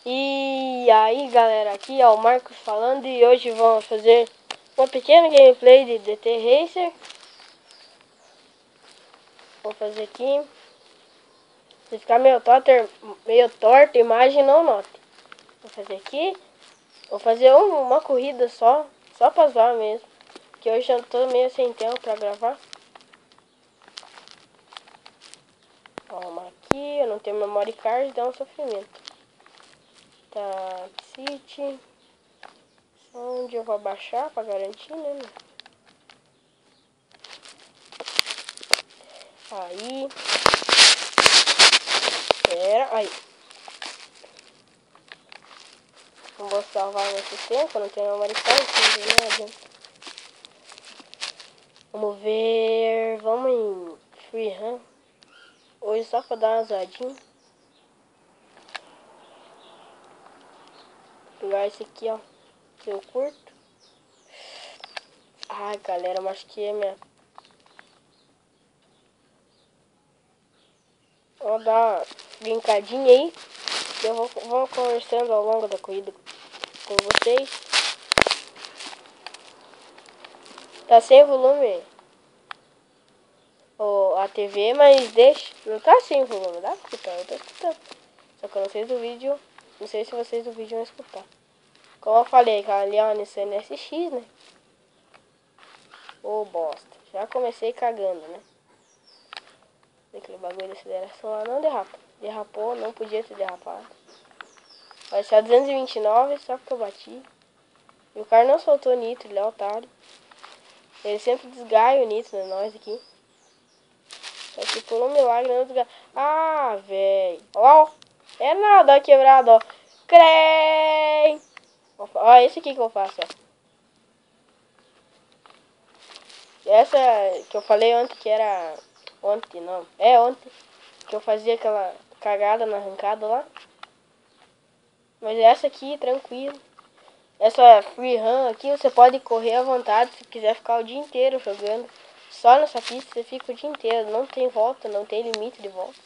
E aí galera, aqui é o Marcos falando e hoje vamos fazer uma pequena gameplay de DT Racer. Vou fazer aqui. Se ficar meio torta a imagem, não note. Vou fazer aqui. Vou fazer uma corrida só pra zoar mesmo. Que hoje eu tô meio sem tempo pra gravar. Vamos aqui, eu não tenho memory card, dá um sofrimento. Tá, City. Onde eu vou abaixar pra garantir, né? Aí. Pera, aí. Não vou salvar nesse tempo, não tenho memory card. Vamos ver. Vamos em freerun. Hoje só pra dar uma zoadinha. Vou pegar esse aqui, ó. Que eu curto. Ai, galera, eu acho que é minha. Vou dar uma brincadinha aí. Eu vou conversando ao longo da corrida com vocês. Tá sem volume a TV, mas deixa. Não tá sem volume, dá pra escutar, eu tô escutando. Só que eu não sei do vídeo. Não sei se vocês do vídeo vão escutar. Como eu falei, ali é uma Nissan NSX, né? Ô bosta. Já comecei cagando, né? Aquele bagulho de aceleração lá não derrapa. Derrapou, não podia ter derrapado. Vai ser a 229 só porque eu bati. E o cara não soltou nitro, ele é otário. Ele sempre desgaia o nitro, né? Nós aqui. Só que por um milagre não desgaia. Ah, velho. Ó, é nada, ó, quebrado, ó. Crém! Ó, esse aqui que eu faço, ó. Essa que eu falei ontem que era... Ontem, não. É ontem. Que eu fazia aquela cagada na arrancada lá. Mas essa aqui, tranquilo. Essa freerun aqui, você pode correr à vontade se quiser ficar o dia inteiro jogando. Só nessa pista você fica o dia inteiro. Não tem volta, não tem limite de volta.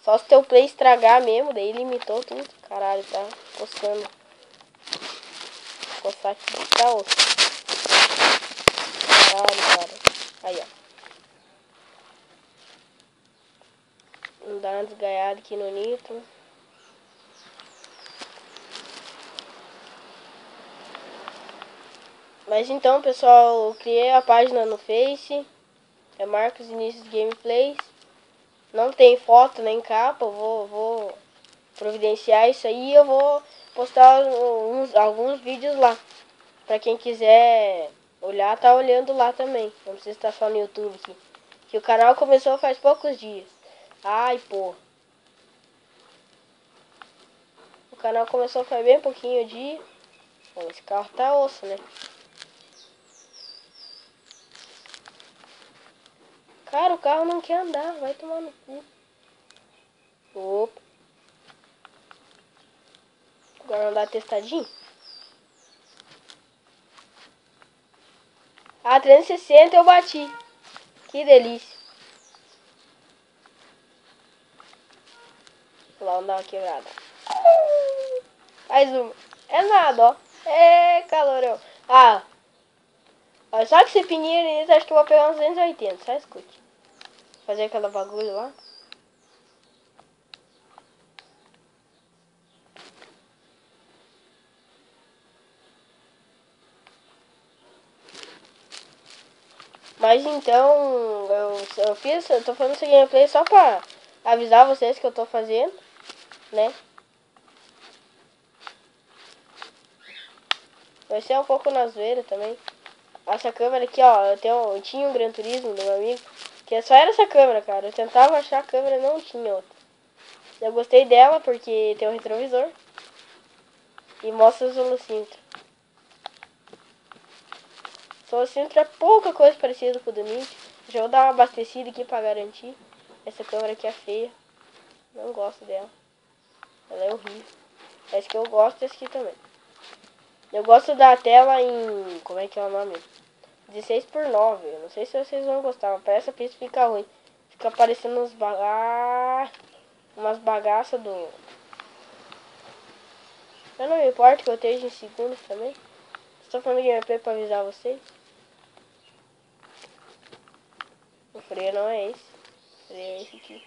Só se teu play estragar mesmo, daí limitou tudo. Caralho, tá coçando. Coçar aqui, tá osso. Caralho, cara. Aí, ó. Vamos dar uma desgaiada aqui no nitro. Mas então, pessoal, eu criei a página no Face. É Marcos Vinícius Gameplays. Não tem foto nem capa. Eu vou providenciar isso aí. Eu vou postar alguns vídeos lá. Pra quem quiser olhar, tá olhando lá também. Não precisa estar só no YouTube aqui. Que o canal começou faz poucos dias. Ai, pô. O canal começou faz bem pouquinho dia. Bom, esse carro tá osso, né? Cara, o carro não quer andar. Vai tomar no cu. Opa. Agora andar testadinho. Ah, 360 eu bati. Que delícia. Vou lá dar uma quebrada. Mais uma. É nada, ó. É calorão. Ah. Olha só que esse pininho ali, acho que eu vou pegar uns 280. Só escute. Fazer aquela bagulho lá. Mas então, eu tô fazendo esse gameplay só pra avisar vocês que eu tô fazendo, né? Vai ser um pouco na zoeira também. Essa câmera aqui, ó, eu tinha um Gran Turismo do meu amigo, que só era essa câmera, cara. Eu tentava achar a câmera e não tinha outra. Eu gostei dela porque tem um retrovisor e mostra os velocímetros. O velocímetro é pouca coisa parecida com o do Nit. Já vou dar uma abastecida aqui pra garantir. Essa câmera aqui é feia. Não gosto dela. Ela é horrível. Essa que eu gosto, essa aqui também. Eu gosto da tela em... Como é que é o nome? 16:9. Eu não sei se vocês vão gostar, mas parece que a pista fica ruim. Fica aparecendo umas bagaças do... Eu não me importo que eu esteja em segundos também. Estou falando gameplay pra avisar vocês. O freio não é esse. O freio é esse aqui.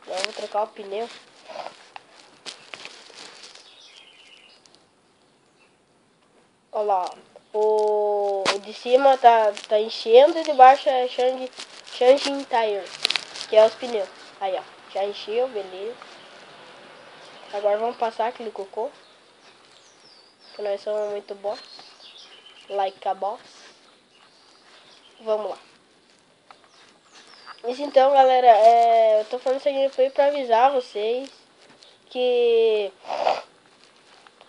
Agora eu vou trocar o pneu. Olha lá. O de cima tá enchendo e de baixo é changing tire. Que é os pneus. Aí, ó. Já encheu, beleza. Agora vamos passar aquele cocô. Que nós somos muito boss. Like a boss. Vamos lá. Isso então, galera, eu tô falando isso aqui foi pra avisar vocês que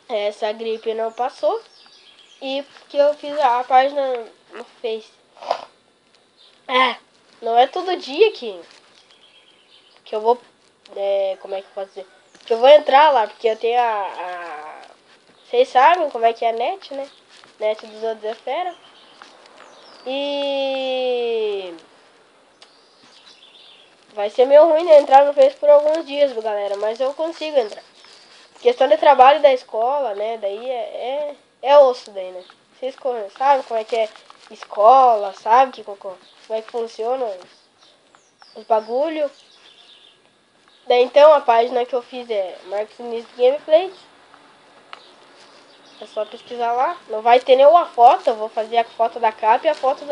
essa gripe não passou e que eu fiz a página no Face. Não é todo dia que eu vou, como é que eu posso dizer? Que eu vou entrar lá, porque eu tenho vocês sabem como é que é a net, né? Net dos outros é fera. E vai ser meio ruim de entrar no Face por alguns dias, galera, mas eu consigo entrar. Questão de trabalho da escola, né? Daí é osso daí, né? Vocês sabem como é que é escola, sabe como é que funciona os bagulho. Daí então a página que eu fiz é Marcos Vinícius Gameplays. É só pesquisar lá. Não vai ter nenhuma foto, eu vou fazer a foto da capa e a foto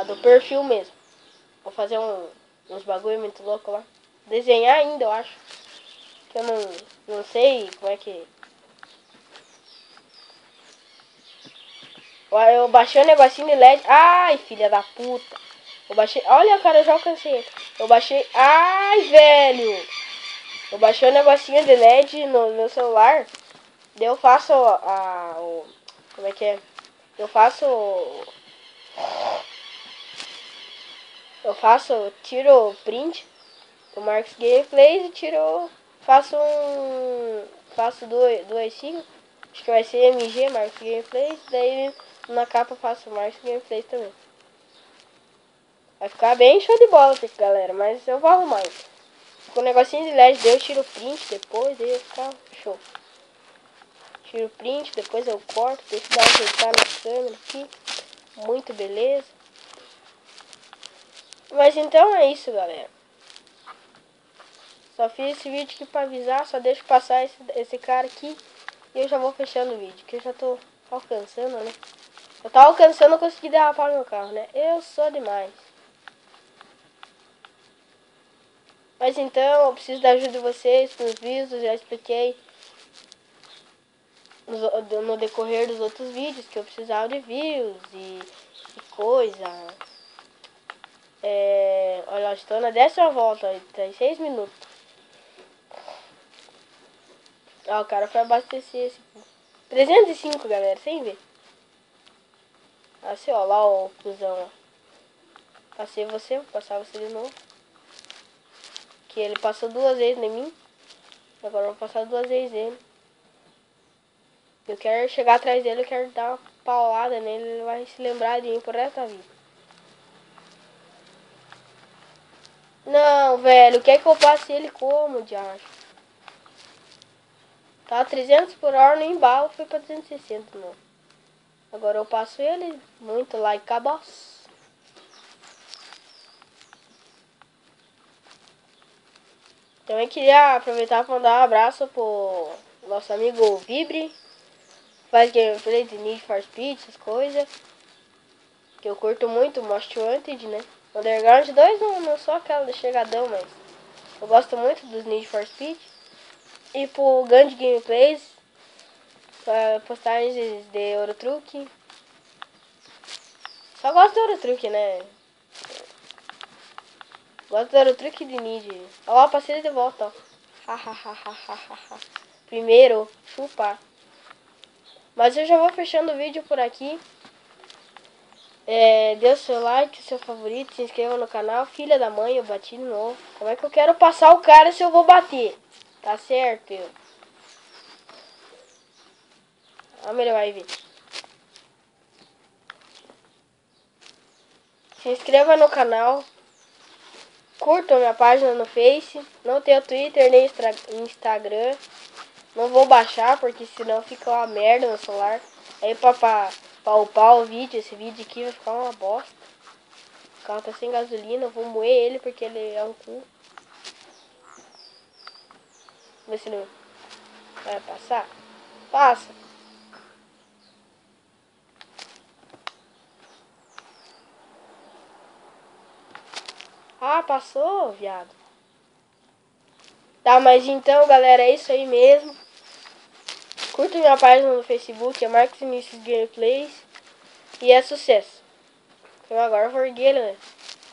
do perfil mesmo. Vou fazer uns bagulho muito louco lá. Desenhar ainda, eu acho. Que eu não sei como é que... Eu baixei um negocinho de LED. Ai, filha da puta. Eu baixei... Olha, cara, eu já alcancei. Eu baixei... Ai, velho. Eu baixei um negocinho de LED no meu celular. Daí eu faço como é que é? Eu tiro print do Marcos Gameplays e faço dois signos. Acho que vai ser MG, Marcos Gameplays. Daí na capa eu faço Marcos Gameplays também. Vai ficar bem show de bola aqui, galera, mas eu vou arrumar isso. Com o negocinho de LED, daí eu tiro o print depois, daí vai ficar show. Tiro o print, depois eu corto, deixo dar um ajeitar na câmera aqui. Muito beleza. Mas então é isso, galera. Só fiz esse vídeo aqui pra avisar, só deixo passar esse cara aqui. E eu já vou fechando o vídeo, que eu já tô alcançando, né? Eu tava alcançando, eu consegui derrapar meu carro, né? Eu sou demais. Mas então, eu preciso da ajuda de vocês com os vídeos, já expliquei no decorrer dos outros vídeos que eu precisava de views e coisa. Olha, eu estou na 10ª volta, tem 6 minutos. Ó, o cara foi abastecer esse 305, galera, sem ver. Assim, ó, lá o cuzão, ó. Passei você, vou passar você de novo. Que ele passou 2 vezes em mim. Agora eu vou passar 2 vezes nele. Eu quero chegar atrás dele, eu quero dar uma paulada nele, ele vai se lembrar de mim por resto da vida. Não, velho, quer que eu passe ele como, diacho? Tá 300 por hora no embalo, foi pra 360 de novo. Agora eu passo ele, muito like a boss. Também queria aproveitar para mandar um abraço pro nosso amigo Vibre. Faz gameplay de Need for Speed, essas coisas. Que eu curto muito, Most Wanted, né? Underground 2 não sou aquela de chegadão, mas eu gosto muito dos Need for Speed. E pro Gandhi Gameplays, pra postagens de Eurotruck. Só gosto do Eurotruck, né? Gosto do Eurotruck de Need. Olha lá, passei de volta, ó. Primeiro, chupa. Mas eu já vou fechando o vídeo por aqui. Dê o seu like, o seu favorito, se inscreva no canal. Filha da mãe, eu bati de novo. Como é que eu quero passar o cara se eu vou bater? Tá certo, eu. Ah, ele vai ver. Se inscreva no canal. Curtam minha página no Face. Não tenho Twitter nem Instagram. Não vou baixar, porque senão fica uma merda no celular. Aí pra upar o vídeo, esse vídeo aqui vai ficar uma bosta. O carro tá sem gasolina, eu vou moer ele porque ele é um cu. Vamos ver se não vai passar. Passa. Ah, passou, viado. Tá, mas então, galera, é isso aí mesmo. Curta minha página no Facebook, é Marcos Vinícius Gameplays. E é sucesso. Eu agora vou erguer ele, né?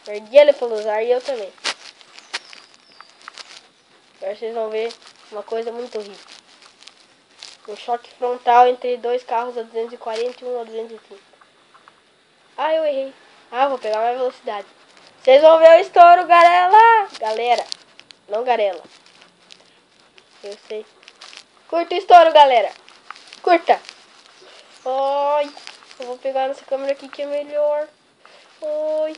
Ergui ele pelo usar e eu também. Agora vocês vão ver uma coisa muito horrível. Um choque frontal entre dois carros a 240 e um a 230. Ah, eu errei. Ah, vou pegar mais velocidade. Vocês vão ver o estouro, galera. Galera. Não garela. Eu sei. Curta o estouro, galera. Curta. Ai. Eu vou pegar nessa câmera aqui que é melhor. Ai.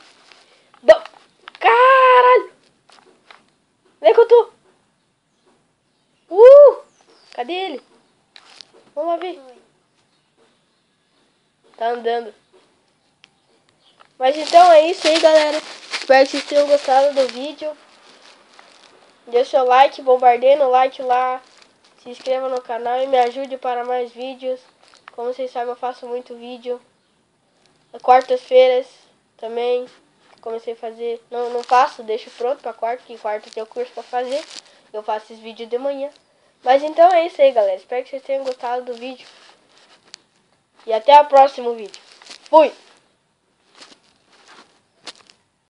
Caralho. Vem que eu tô. Cadê ele? Vamos lá ver. Tá andando. Mas então é isso aí, galera. Espero que vocês tenham gostado do vídeo. Deixe seu like, bombardeie no like lá. Se inscreva no canal e me ajude para mais vídeos. Como vocês sabem, eu faço muito vídeo. Quartas-feiras também comecei a fazer. Não faço, deixo pronto para quarta, que quarta tem o curso para fazer. Eu faço esses vídeos de manhã. Mas então é isso aí, galera. Espero que vocês tenham gostado do vídeo. E até o próximo vídeo. Fui!